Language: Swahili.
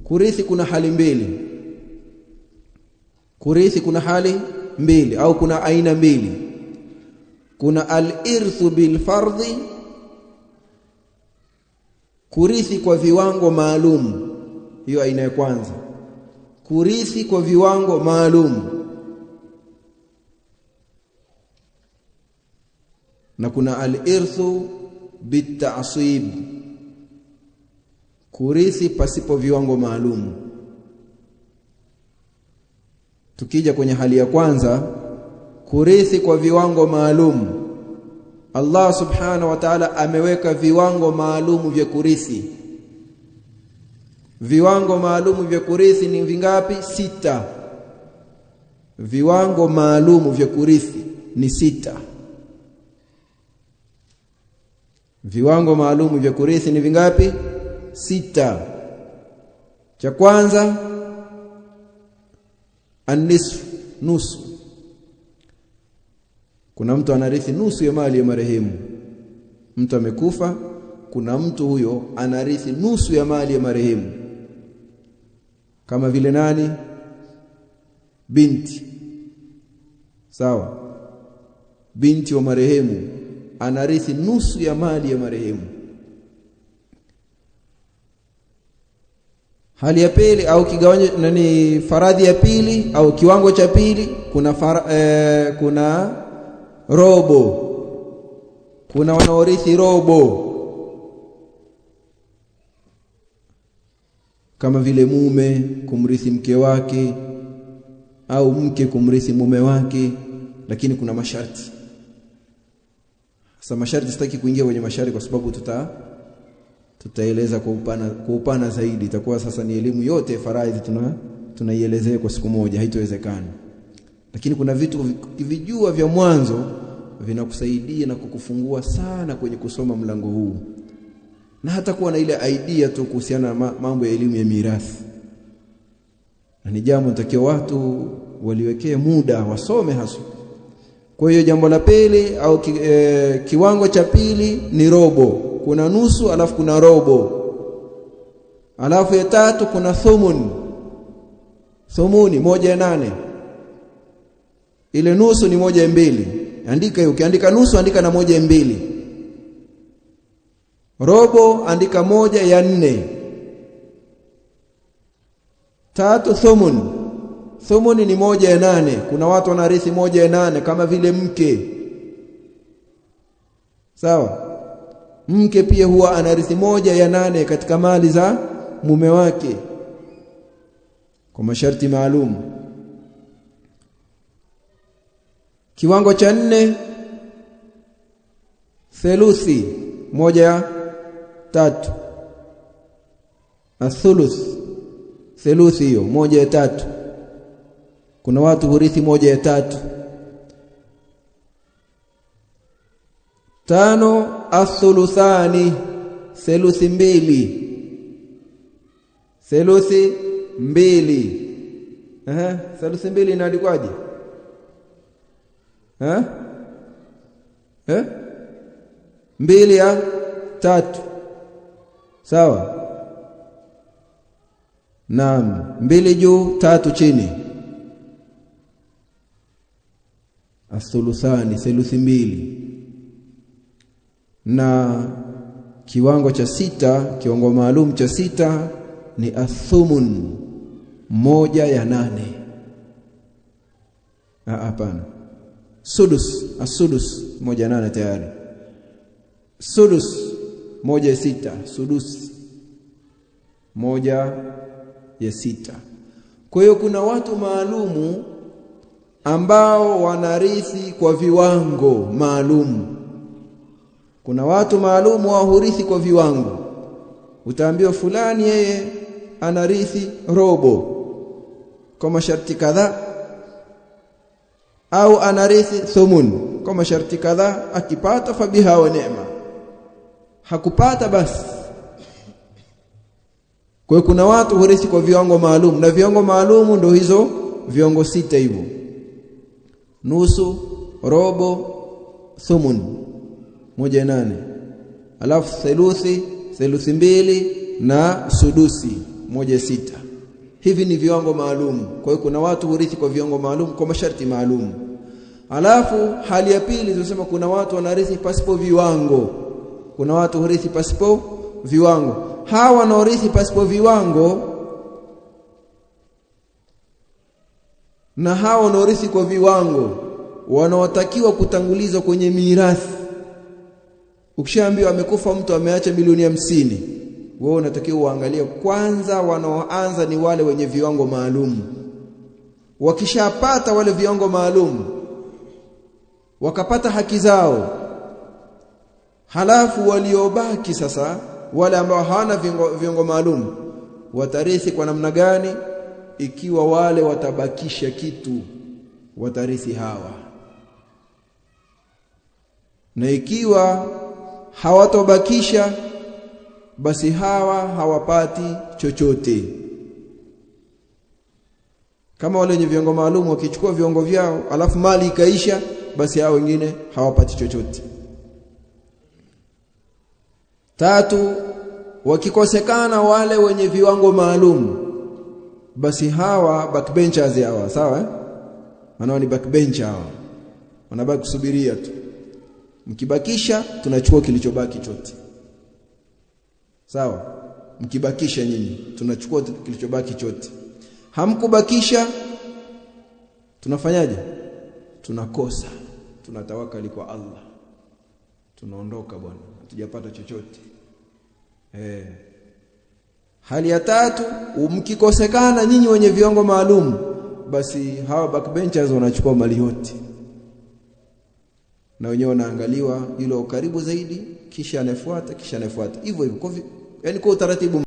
Kurithi kuna hali mbili. Kurithi kuna hali mbili au kuna aina mbili. Kuna al-irthu bil fardhi, kurithi kwa viwango maalum. Hiyo aina ya kwanza. Kurithi kwa viwango maalum. Na kuna al-irthu bit ta'sib, kurithi pasipo viwango maalum. Tukija kwenye hali ya kwanza, kurithi kwa viwango maalum, Allah subhanahu wa ta'ala ameweka viwango maalum vya kurithi. Viwango maalum vya kurithi ni vingapi? 6. Viwango maalum vya kurithi ni 6. Viwango maalum vya kurithi ni vingapi? 6. Cha kwanza an-nisf, nusu. Kuna mtu anarithi nusu ya mali ya marehemu. Mtu amekufa, kuna mtu huyo anarithi nusu ya mali ya marehemu. Kama vile nani? Binti. Sawa? Binti wa marehemu anarithi nusu ya mali ya marehemu. Hali ya pili au kigawanyo faradhi ya pili au kiwango cha pili, kuna robo. Kuna wanaorithi robo, kama vile mume kumrithi mke wake au mke kumrithi mume wake, lakini kuna masharti. Sasa masharti sitaki kuingia kwenye masharti kwa sababu tutaeleza kwa upana zaidi. Itakuwa sasa ni elimu yote faradhi tunaielezea kwa siku moja, haitowezekana. Lakini kuna vitu vijua vya mwanzo vinakusaidia na kukufungua sana kwenye kusoma mlango huu. Na hata kuwa na ile idea tu kuhusiana na mambo ya elimu ya mirathi. Na ni jambo natakiwa watu waliwekee muda wasome hasa. Kwa hiyo jambo la pili au kiwango cha pili ni robo. Kuna nusu alafu kuna robo. Alafu ya tatu kuna thumun. Thumuni 1/8. Ile nusu ni 1/2. Andika hiyo, ukiandika nusu andika na 1/2. Robo andika 1/4. Tatu thumun. Thumuni ni 1/8. Kuna watu wanarithi 1/8 kama vile mke. Sawa? Mke pia huwa anarithi 1/8 katika mali za mume wake kwa masharti maalum. Kiwango cha 4 theluthi 1/3. Athuluth theluthi hiyo 1/3. Kuna watu hurithi 1/3. 5 athuluthani, theluthi 2. Theluthi 2. Theluthi 2 inaandikwaje? 2/3. Sawa? Naam, 2 juu 3 chini. Athuluthani, theluthi 2. Na kiwango cha 6, kiwango maalum cha 6 ni athumun, 1/8. Hapana. Sudus, asudus 1/8 tayari. Sudus 1/6, sudus 1/6. Kwa hiyo kuna watu maalumu ambao wanarithi kwa viwango maalum. Kuna watu maalumu wahurithi kwa viwango. Utaambiwa fulani yeye anarithi robo kwa masharti kadhaa, au anarithi thumun kwa masharti kadhaa. Akipata fabiha wa neema, hakupata basi. Kwa hiyo kuna watu hurithi kwa viwango maalum, na viwango maalum ndio hizo viwango 6 hivyo: nusu, robo, thumun 1/8, alafu theluthi 2 na sudusi 1/6. Hivi ni viwango maalum. Kwa hiyo kuna watu hurithi kwa viwango maalum, kwa masharti maalum. Alafu hali ya pili tunasema kuna watu wanarithi pasipo viwango. Kuna watu hurithi pasipo viwango. Hawa wanaorithi pasipo viwango na hawa wanaorithi kwa viwango wanaotakiwa kutangulizwa kwenye mirathi. Ukishaambiwa amekufa mtu ameacha milioni 50, wewe unatakiwa uangalie kwanza wanaoanza ni wale wenye viwango maalum. Wakishapata wale viwango maalum, wakapata haki zao, halafu waliobaki sasa wale ambao hawana viwango maalum watarithi kwa namna gani? Ikiwa wale watabakisha kitu, watarithi hawa, na ikiwa hawatobakisha, basi hawa hawapati chochote. Kama wale wenye viwango maalum wakichukua viwango vyao alafu mali ikaisha, basi hao wengine hawapati chochote. 3, wakikosekana wale wenye viwango maalum, basi hawa backbenchers hawa, sawa Wanao ni backbencher hawa, wanabaki kusubiria tu. Mkibakisha tunachukua kilichobaki chote, sawa? Mkibakisha nyinyi tunachukua kilichobaki chote. Hamkubakisha tunafanyaje? Tunakosa, tunatawakali kwa Allah, tunaondoka bwana, hatujapata chochote. Hali ya 3, mkikosekana nyinyi wenye viwango maalum, basi hawa backbenchers wanachukua mali yote, na wenyewe wanaangaliwa yule karibu zaidi, kisha anafuata, kisha anafuata, hivyo hivyo, yani kwa utaratibu.